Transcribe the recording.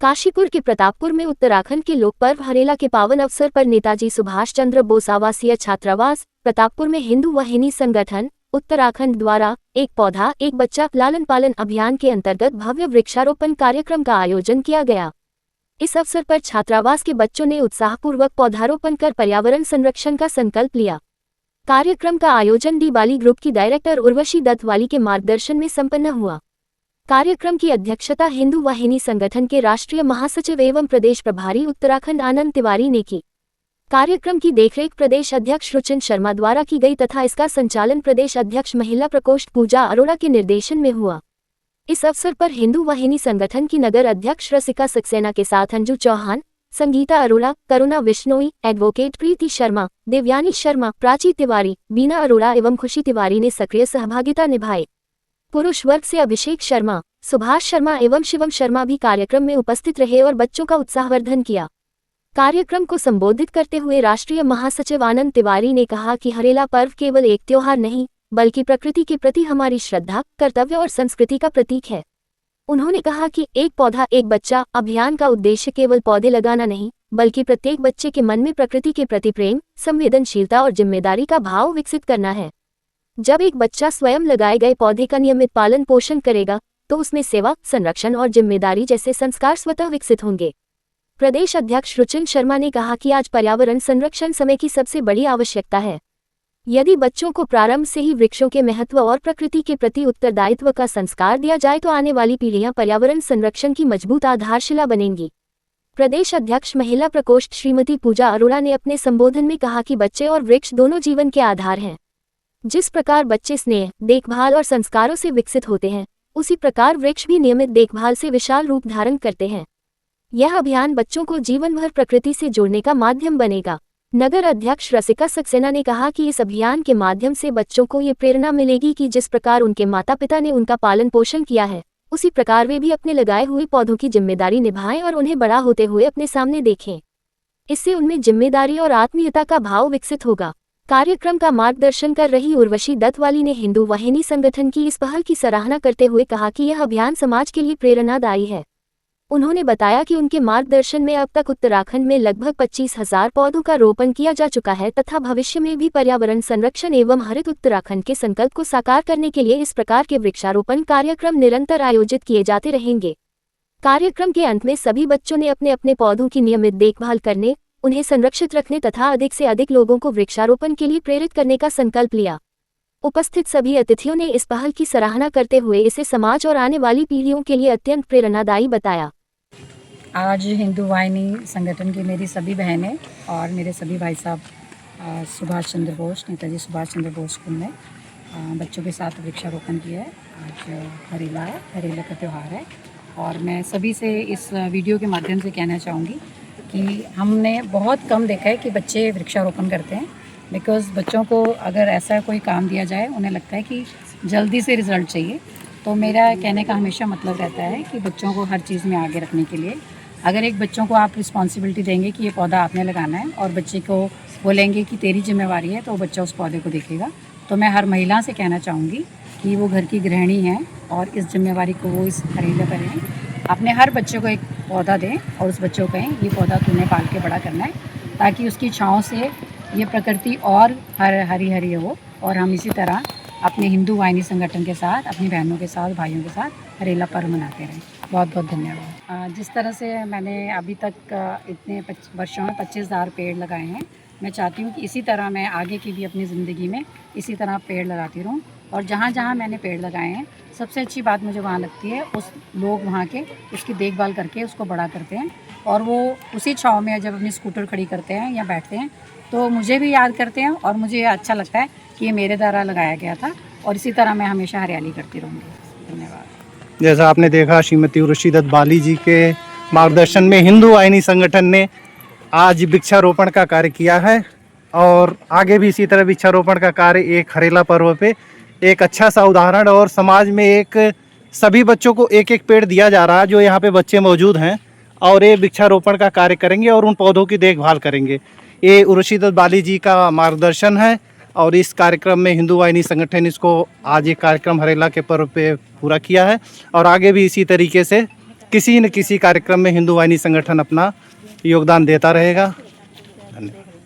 काशीपुर के प्रतापपुर में उत्तराखंड के लोक पर्व हरेला के पावन अवसर पर नेताजी सुभाष चंद्र बोस आवासीय छात्रावास प्रतापपुर में हिंदू वाहिनी संगठन उत्तराखंड द्वारा एक पौधा एक बच्चा लालन पालन अभियान के अंतर्गत भव्य वृक्षारोपण कार्यक्रम का आयोजन किया गया। इस अवसर पर छात्रावास के बच्चों ने उत्साहपूर्वक पौधारोपण कर पर्यावरण संरक्षण का संकल्प लिया। कार्यक्रम का आयोजन डी बाली ग्रुप की डायरेक्टर उर्वशी दत्त वाली के मार्गदर्शन में संपन्न हुआ। कार्यक्रम की अध्यक्षता हिंदू वाहिनी संगठन के राष्ट्रीय महासचिव एवं प्रदेश प्रभारी उत्तराखंड आनंद तिवारी ने की। कार्यक्रम की देखरेख प्रदेश अध्यक्ष रुचिन शर्मा द्वारा की गई तथा इसका संचालन प्रदेश अध्यक्ष महिला प्रकोष्ठ पूजा अरोड़ा के निर्देशन में हुआ। इस अवसर पर हिंदू वाहिनी संगठन की नगर अध्यक्ष रसिका सक्सेना के साथ अंजू चौहान, संगीता अरोड़ा, करुणा विश्नोई, एडवोकेट प्रीति शर्मा, देवयानी शर्मा, प्राची तिवारी, बीना अरोड़ा एवं खुशी तिवारी ने सक्रिय सहभागिता निभाई। पुरुष वर्ग से अभिषेक शर्मा, सुभाष शर्मा एवं शिवम शर्मा भी कार्यक्रम में उपस्थित रहे और बच्चों का उत्साहवर्धन किया। कार्यक्रम को संबोधित करते हुए राष्ट्रीय महासचिव आनंद तिवारी ने कहा कि हरेला पर्व केवल एक त्योहार नहीं बल्कि प्रकृति के प्रति हमारी श्रद्धा, कर्तव्य और संस्कृति का प्रतीक है। उन्होंने कहा कि एक पौधा एक बच्चा अभियान का उद्देश्य केवल पौधे लगाना नहीं बल्कि प्रत्येक बच्चे के मन में प्रकृति के प्रति प्रेम, संवेदनशीलता और जिम्मेदारी का भाव विकसित करना है। जब एक बच्चा स्वयं लगाए गए पौधे का नियमित पालन पोषण करेगा तो उसमें सेवा, संरक्षण और जिम्मेदारी जैसे संस्कार स्वतः विकसित होंगे। प्रदेश अध्यक्ष रुचिन शर्मा ने कहा कि आज पर्यावरण संरक्षण समय की सबसे बड़ी आवश्यकता है। यदि बच्चों को प्रारंभ से ही वृक्षों के महत्व और प्रकृति के प्रति उत्तरदायित्व का संस्कार दिया जाए तो आने वाली पीढ़ियां पर्यावरण संरक्षण की मजबूत आधारशिला बनेंगी। प्रदेश अध्यक्ष महिला प्रकोष्ठ श्रीमती पूजा अरोड़ा ने अपने संबोधन में कहा कि बच्चे और वृक्ष दोनों जीवन के आधार हैं। जिस प्रकार बच्चे स्नेह, देखभाल और संस्कारों से विकसित होते हैं, उसी प्रकार वृक्ष भी नियमित देखभाल से विशाल रूप धारण करते हैं। यह अभियान बच्चों को जीवन भर प्रकृति से जोड़ने का माध्यम बनेगा। नगर अध्यक्ष रसिका सक्सेना ने कहा कि इस अभियान के माध्यम से बच्चों को ये प्रेरणा मिलेगी कि जिस प्रकार उनके माता पिता ने उनका पालन पोषण किया है, उसी प्रकार वे भी अपने लगाए हुए पौधों की जिम्मेदारी निभाएं और उन्हें बड़ा होते हुए अपने सामने देखें। इससे उनमें जिम्मेदारी और आत्मीयता का भाव विकसित होगा। कार्यक्रम का मार्गदर्शन कर रही उर्वशी दत्त वाली ने हिंदू वाहिनी संगठन की इस पहल की सराहना करते हुए कहा कि यह अभियान समाज के लिए प्रेरणादायी है। उन्होंने बताया कि उनके मार्गदर्शन में अब तक उत्तराखंड में लगभग 25,000 पौधों का रोपण किया जा चुका है तथा भविष्य में भी पर्यावरण संरक्षण एवं हरित उत्तराखंड के संकल्प को साकार करने के लिए इस प्रकार के वृक्षारोपण कार्यक्रम निरंतर आयोजित किए जाते रहेंगे। कार्यक्रम के अंत में सभी बच्चों ने अपने अपने पौधों की नियमित देखभाल करने, उन्हें संरक्षित रखने तथा अधिक से अधिक लोगों को वृक्षारोपण के लिए प्रेरित करने का संकल्प लिया। उपस्थित सभी अतिथियों ने इस पहल की सराहना करते हुए इसे समाज और आने वाली पीढ़ियों के लिए अत्यंत प्रेरणादायी बताया। आज हिंदू वाहिनी संगठन की मेरी सभी बहनें और मेरे सभी भाई साहब सुभाष चंद्र बोस, नेताजी सुभाष चंद्र बोस स्कूल में बच्चों के साथ वृक्षारोपण किया है। आज हरेला है, हरेला का त्यौहार है और मैं सभी से इस वीडियो के माध्यम से कहना चाहूँगी कि हमने बहुत कम देखा है कि बच्चे वृक्षारोपण करते हैं। बिकॉज़ बच्चों को अगर ऐसा कोई काम दिया जाए, उन्हें लगता है कि जल्दी से रिज़ल्ट चाहिए। तो मेरा कहने का हमेशा मतलब रहता है कि बच्चों को हर चीज़ में आगे रखने के लिए अगर एक बच्चों को आप रिस्पॉन्सिबिलिटी देंगे कि ये पौधा आपने लगाना है और बच्चे को बोलेंगे कि तेरी जिम्मेवारी है, तो बच्चा उस पौधे को देखेगा। तो मैं हर महिला से कहना चाहूँगी कि वो घर की गृहिणी हैं और इस जिम्मेवारी को वो इस हरेला करें। अपने हर बच्चे को एक पौधा दें और उस बच्चे को कहें ये पौधा तूने पाल के बड़ा करना है, ताकि उसकी छाँव से ये प्रकृति और हरी हरी हो। और हम इसी तरह अपने हिंदू वाहिनी संगठन के साथ, अपनी बहनों के साथ, भाइयों के साथ हरेला पर्व मनाते रहें। बहुत बहुत धन्यवाद। जिस तरह से मैंने अभी तक इतने वर्षों में 25,000 पेड़ लगाए हैं, मैं चाहती हूँ कि इसी तरह मैं आगे की भी अपनी ज़िंदगी में इसी तरह पेड़ लगाती रहूँ। और जहाँ जहाँ मैंने पेड़ लगाए हैं, सबसे अच्छी बात मुझे वहाँ लगती है उस लोग वहाँ के उसकी देखभाल करके उसको बड़ा करते हैं और वो उसी छाँव में जब अपनी स्कूटर खड़ी करते हैं या बैठते हैं तो मुझे भी याद करते हैं और मुझे अच्छा लगता है कि ये मेरे द्वारा लगाया गया था और इसी तरह मैं हमेशा हरियाली करती रहूँगी। धन्यवाद। जैसा आपने देखा, श्रीमती उर्वशी दत्त बाली जी के मार्गदर्शन में हिंदू वाहिनी संगठन ने आज वृक्षारोपण का कार्य किया है और आगे भी इसी तरह वृक्षारोपण का कार्य एक हरेला पर्व पे एक अच्छा सा उदाहरण और समाज में एक सभी बच्चों को एक एक पेड़ दिया जा रहा है। जो यहाँ पे बच्चे मौजूद हैं और ये वृक्षारोपण का कार्य करेंगे और उन पौधों की देखभाल करेंगे। ये उर्वशी दत्त बाली जी का मार्गदर्शन है और इस कार्यक्रम में हिंदू वाहिनी संगठन इसको आज एक कार्यक्रम हरेला के पर्व पे पूरा किया है और आगे भी इसी तरीके से किसी न किसी कार्यक्रम में हिंदू वाहिनी संगठन अपना योगदान देता रहेगा। धन्यवाद।